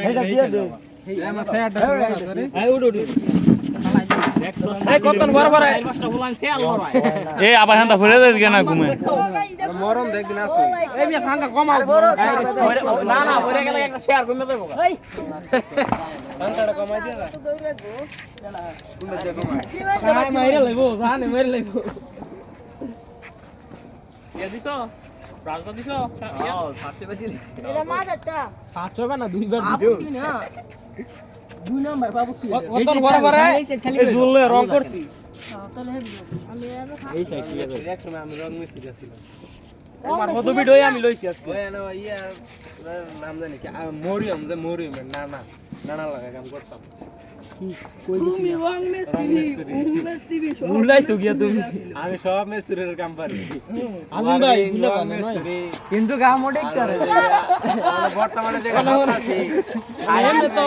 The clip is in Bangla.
এটা দিয়ে দে আমার সেটটা করে এই উড় উড় এই কতন বরাবর পাঁচটা ফুলান সেল লড়াই এই আবার হান্দা ফুরে দেই কেন ঘুমে মরম দেখ না তুই এই মিয়া খাঙ্গা কমাও না না ভরে গেলে একটা শেয়ার কমে দেবো এই টাকাটা কমাই দিয়া না খাই মাইরে লইবো জানে মাইরে লইবো এ দিছো রাজা দিছো হ্যাঁ 700 বেশি লিছি এটা মাঝারটা 500 বা না দুইবার আপু কি না দুই নাম্বার বাবু কি কতন বরাবর এই জুলে রং করছি তাহলে আমি এই সাইড ঠিক আছে এক সময় আমি রং মিস্ত্রি ছিলাম তোমার কত ভিডিও আমি লইছি আজকে ওই না ইয়া নাম জানি কি মরিয়ম যে মরিয়ম না না নানা লাগা কাম করতাম তুমি রং মিস্ত্রি ভুলাই তো গিয়া তুমি আমি সব মিস্ত্রির কাম পারি আমিন ভাই ভুলে রং গেল নয় মিস্ত্রি কিন্তু কাম ওটাই করে বর্তমানে যে কাম আছে আইএম তো